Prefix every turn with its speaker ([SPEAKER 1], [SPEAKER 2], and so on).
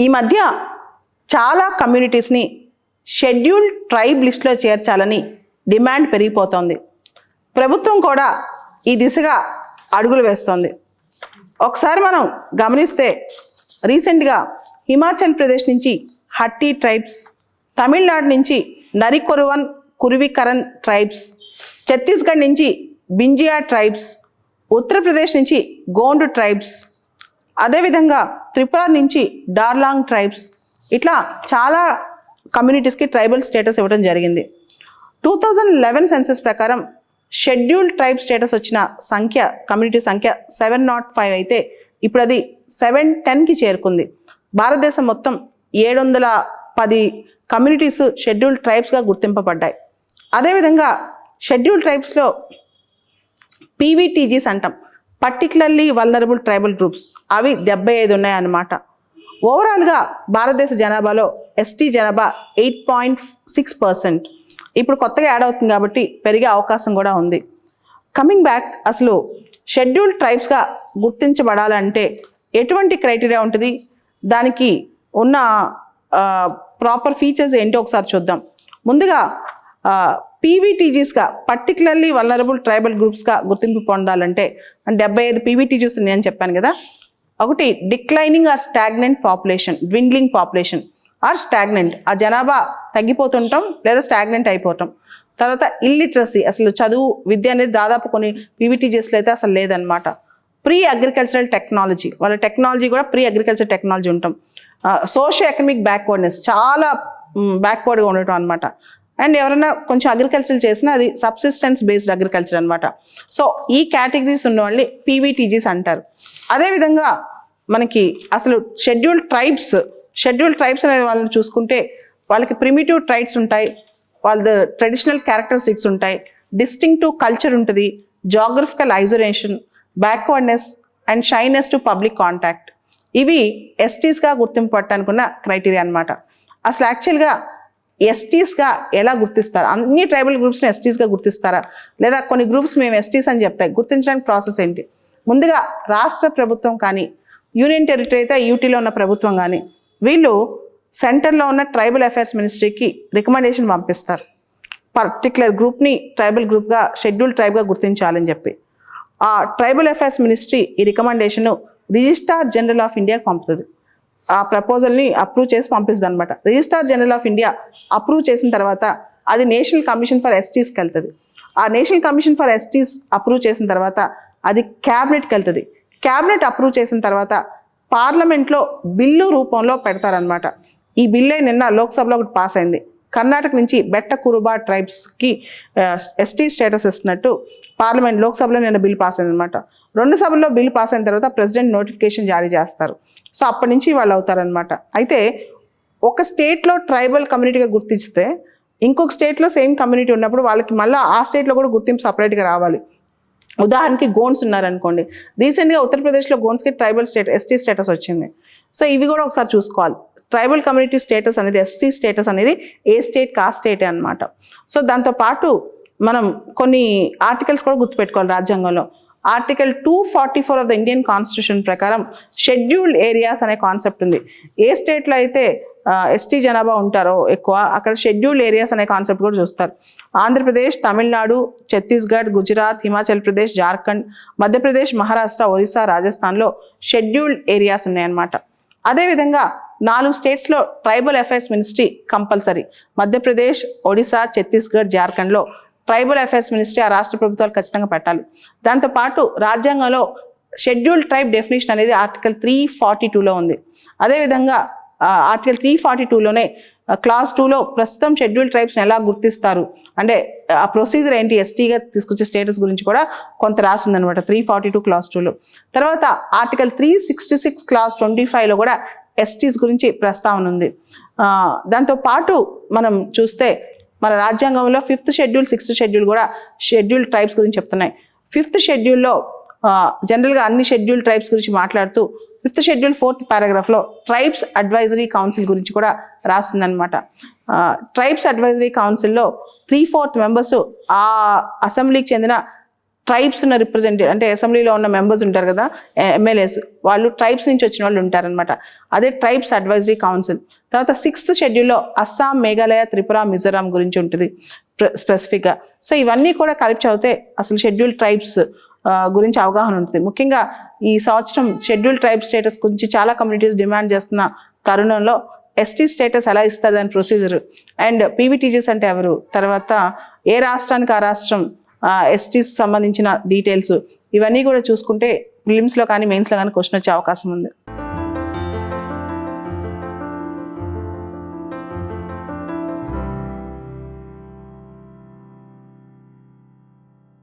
[SPEAKER 1] ఈ మధ్య చాలా కమ్యూనిటీస్ని షెడ్యూల్డ్ ట్రైబ్ లిస్ట్లో చేర్చాలని డిమాండ్ పెరిగిపోతోంది. ప్రభుత్వం కూడా ఈ దిశగా అడుగులు వేస్తోంది. ఒకసారి మనం గమనిస్తే రీసెంట్గా హిమాచల్ ప్రదేశ్ నుంచి హట్టి ట్రైబ్స్, తమిళనాడు నుంచి నరికొరువన్ కురువికరన్ ట్రైబ్స్, ఛత్తీస్గఢ్ నుంచి బింజియా ట్రైబ్స్, ఉత్తరప్రదేశ్ నుంచి గోండు ట్రైబ్స్, అదేవిధంగా త్రిపుర నుంచి డార్లాంగ్ ట్రైబ్స్, ఇట్లా చాలా కమ్యూనిటీస్కి ట్రైబల్ స్టేటస్ ఇవ్వడం జరిగింది. 2011 సెన్సస్ ప్రకారం షెడ్యూల్డ్ ట్రైబ్ స్టేటస్ వచ్చిన సంఖ్య, కమ్యూనిటీ సంఖ్య 705 అయితే ఇప్పుడు అది 710కి చేరుకుంది. భారతదేశం మొత్తం 710 కమ్యూనిటీస్ షెడ్యూల్డ్ ట్రైబ్స్గా గుర్తింపబడ్డాయి. అదేవిధంగా షెడ్యూల్డ్ ట్రైబ్స్లో పీవీటీజీస్ అంటాం, పర్టికులర్లీ వల్నరబుల్ ట్రైబల్ గ్రూప్స్, అవి 75 ఉన్నాయన్నమాట. ఓవరాల్గా భారతదేశ జనాభాలో ఎస్టీ జనాభా 8.6%. ఇప్పుడు కొత్తగా యాడ్ అవుతుంది కాబట్టి పెరిగే అవకాశం కూడా ఉంది. కమింగ్ బ్యాక్, అసలు షెడ్యూల్డ్ ట్రైబ్స్గా గుర్తించబడాలంటే ఎటువంటి క్రైటీరియా ఉంటుంది, దానికి ఉన్న ప్రాపర్ ఫీచర్స్ ఏంటో ఒకసారి చూద్దాం. ముందుగా పీవీటీజీస్గా, పర్టికులర్లీ వల్నరబుల్ ట్రైబల్ గ్రూప్స్గా గుర్తింపు పొందాలంటే 75 పీవీటీజీస్ ఉన్నాయని చెప్పాను కదా. ఒకటి, declining or stagnant population, dwindling population or stagnant, ఆ జనాభా తగ్గిపోతుంటాం లేదా స్టాగ్నెంట్ అయిపోవటం. తర్వాత ఇల్లిటరసీ, అసలు చదువు విద్య అనేది దాదాపు కొన్ని పీవీటీజీస్లో అయితే అసలు లేదనమాట. ప్రీ అగ్రికల్చరల్ టెక్నాలజీ, వాళ్ళ టెక్నాలజీ కూడా ప్రీ అగ్రికల్చర్ టెక్నాలజీ ఉంటాం. సోషియో ఎకనామిక్ బ్యాక్వర్డ్నెస్, చాలా బ్యాక్వర్డ్గా ఉండటం అనమాట. అండ్ ఎవరైనా కొంచెం అగ్రికల్చర్ చేసినా అది సబ్సిస్టెన్స్ బేస్డ్ అగ్రికల్చర్ అనమాట. సో ఈ కేటగిరీస్ ఉన్న వాళ్ళని పీవీటీజీస్ అంటారు. అదేవిధంగా మనకి అసలు షెడ్యూల్డ్ ట్రైబ్స్ అనే వాళ్ళని చూసుకుంటే వాళ్ళకి ప్రిమిటివ్ ట్రైట్స్ ఉంటాయి, వాళ్ళ ట్రెడిషనల్ క్యారెక్టరిస్టిక్స్ ఉంటాయి, డిస్టింక్టివ్ కల్చర్ ఉంటుంది, geographical isolation, backwardness and shyness to public contact. ఇవి ఎస్టీస్గా గుర్తింపు పట్టడానికి ఉన్న క్రైటీరియా అనమాట. అసలు యాక్చువల్గా ఎస్టీస్గా ఎలా గుర్తిస్తారు? అన్ని ట్రైబల్ గ్రూప్స్ని ఎస్టీస్గా గుర్తిస్తారా, లేదా కొన్ని గ్రూప్స్ మేము ఎస్టీస్ అని చెప్తాయి, గుర్తించడానికి ప్రాసెస్ ఏంటి? ముందుగా రాష్ట్ర ప్రభుత్వం కానీ, యూనియన్ టెరిటరీ అయితే యూటీలో ఉన్న ప్రభుత్వం కానీ, వీళ్ళు సెంటర్లో ఉన్న ట్రైబల్ అఫైర్స్ మినిస్ట్రీకి రికమెండేషన్ పంపిస్తారు, పర్టికులర్ గ్రూప్ని ట్రైబల్ గ్రూప్గా, షెడ్యూల్డ్ ట్రైబ్గా గుర్తించాలని చెప్పి. ఆ ట్రైబల్ అఫైర్స్ మినిస్ట్రీ ఈ రికమెండేషన్ను రిజిస్ట్రార్ జనరల్ ఆఫ్ ఇండియాకి పంపుతుంది. ఆ ప్రపోజల్ని అప్రూవ్ చేసి పంపిస్తుంది అనమాట. Registrar general of India approve చేసిన తర్వాత అది నేషనల్ కమిషన్ ఫర్ ఎస్టీస్కి వెళ్తుంది. ఆ నేషనల్ కమిషన్ ఫర్ ఎస్టీస్ అప్రూవ్ చేసిన తర్వాత అది క్యాబినెట్కి వెళ్తుంది. క్యాబినెట్ అప్రూవ్ చేసిన తర్వాత పార్లమెంట్లో బిల్లు రూపంలో పెడతారనమాట. ఈ బిల్లే నిన్న లోక్సభలో ఒకటి పాస్ అయింది. కర్ణాటక నుంచి బెట్ట కురుబా ట్రైబ్స్కి ఎస్టీ స్టేటస్ ఇస్తున్నట్టు పార్లమెంట్ లోక్సభలో నిన్న బిల్ పాస్ అయింది అనమాట. 2 సభల్లో బిల్ పాస్ అయిన తర్వాత ప్రెసిడెంట్ నోటిఫికేషన్ జారీ చేస్తారు. సో అప్పటి నుంచి వాళ్ళు అవుతారనమాట. అయితే ఒక స్టేట్లో ట్రైబల్ కమ్యూనిటీగా గుర్తిస్తే ఇంకొక స్టేట్లో సేమ్ కమ్యూనిటీ ఉన్నప్పుడు వాళ్ళకి మళ్ళీ ఆ స్టేట్లో కూడా గుర్తింపు సపరేట్గా రావాలి. ఉదాహరణకి గోండ్స్ ఉన్నారనుకోండి, రీసెంట్గా ఉత్తరప్రదేశ్లో గోండ్స్కి ట్రైబల్ ఎస్టీ స్టేటస్ వచ్చింది. సో ఇవి కూడా ఒకసారి చూసుకోవాలి. ట్రైబల్ కమ్యూనిటీ స్టేటస్ అనేది, ఎస్సీ స్టేటస్ అనేది ఏ స్టేట్కి ఆ స్టేటే అనమాట. సో దాంతోపాటు మనం కొన్ని ఆర్టికల్స్ కూడా గుర్తుపెట్టుకోవాలి రాజ్యాంగంలో. Article 244 of the Indian constitution ప్రకారం షెడ్యూల్డ్ ఏరియాస్ అనే కాన్సెప్ట్ ఉంది. ఏ స్టేట్లో అయితే ఎస్టీ జనాభా ఉంటారో ఎక్కువ, అక్కడ షెడ్యూల్డ్ ఏరియాస్ అనే కాన్సెప్ట్ కూడా చూస్తారు. ఆంధ్రప్రదేశ్, తమిళనాడు, ఛత్తీస్గఢ్, గుజరాత్, హిమాచల్ ప్రదేశ్, జార్ఖండ్, మధ్యప్రదేశ్, మహారాష్ట్ర, ఒరిస్సా, రాజస్థాన్లో షెడ్యూల్డ్ ఏరియాస్ ఉన్నాయన్నమాట. అదేవిధంగా 4 స్టేట్స్లో tribal affairs ministry compulsory. Madhya Pradesh, Odisha, Chhattisgarh, జార్ఖండ్లో ట్రైబల్ అఫైర్స్ మినిస్ట్రీ ఆ రాష్ట్ర ప్రభుత్వాలు ఖచ్చితంగా పెట్టాలి. దాంతోపాటు రాజ్యాంగంలో షెడ్యూల్డ్ ట్రైబ్ డెఫినేషన్ అనేది ఆర్టికల్ 342లో ఉంది. అదేవిధంగా ఆర్టికల్ 342లోనే క్లాస్ 2లో ప్రస్తుతం షెడ్యూల్డ్ ట్రైబ్స్ని ఎలా గుర్తిస్తారు అంటే ఆ ప్రొసీజర్ ఏంటి, ఎస్టీగా తీసుకొచ్చే స్టేటస్ గురించి కూడా కొంత రాసిందనమాట 342 క్లాస్ 2లో. తర్వాత ఆర్టికల్ 366 క్లాస్ 25లో కూడా ఎస్టీస్ గురించి ప్రస్తావన ఉంది. దాంతోపాటు మనం చూస్తే మన రాజ్యాంగంలో 5th షెడ్యూల్, 6th షెడ్యూల్ కూడా షెడ్యూల్డ్ ట్రైబ్స్ గురించి చెప్తున్నాయి. 5th షెడ్యూల్లో జనరల్గా అన్ని షెడ్యూల్డ్ ట్రైబ్స్ గురించి మాట్లాడుతూ 5th షెడ్యూల్ 4th పారాగ్రాఫ్లో ట్రైబ్స్ అడ్వైజరీ కౌన్సిల్ గురించి కూడా రాస్తుందన్నమాట. ట్రైబ్స్ అడ్వైజరీ కౌన్సిల్లో 3/4 మెంబర్స్ ఆ అసెంబ్లీకి చెందిన ట్రైబ్స్ ఉన్న రిప్రజెంటేటివ్ అంటే అసెంబ్లీలో ఉన్న మెంబర్స్ ఉంటారు కదా, ఎమ్మెల్యేస్, వాళ్ళు ట్రైబ్స్ నుంచి వచ్చిన వాళ్ళు ఉంటారనమాట. అదే ట్రైబ్స్ అడ్వైజరీ కౌన్సిల్. తర్వాత 6th షెడ్యూల్లో అస్సాం, మేఘాలయ, త్రిపుర, మిజోరాం గురించి ఉంటుంది స్పెసిఫిక్గా. సో ఇవన్నీ కూడా కలిపి చదివితే అసలు షెడ్యూల్ ట్రైబ్స్ గురించి అవగాహన ఉంటుంది. ముఖ్యంగా ఈ సంవత్సరం షెడ్యూల్ ట్రైబ్ స్టేటస్ గురించి చాలా కమ్యూనిటీస్ డిమాండ్ చేస్తున్న తరుణంలో ఎస్టీ స్టేటస్ ఎలా ఇస్తుంది అని ప్రొసీజర్, అండ్ పీవీటీజీస్ అంటే ఎవరు, తర్వాత ఏ రాష్ట్రానికి ఆ రాష్ట్రం ఎస్టీస్ సంబంధించిన డీటెయిల్స్, ఇవన్నీ కూడా చూసుకుంటే ప్రిలిమ్స్లో కానీ మెయిన్స్లో కానీ క్వశ్చన్ వచ్చే అవకాశం ఉంది.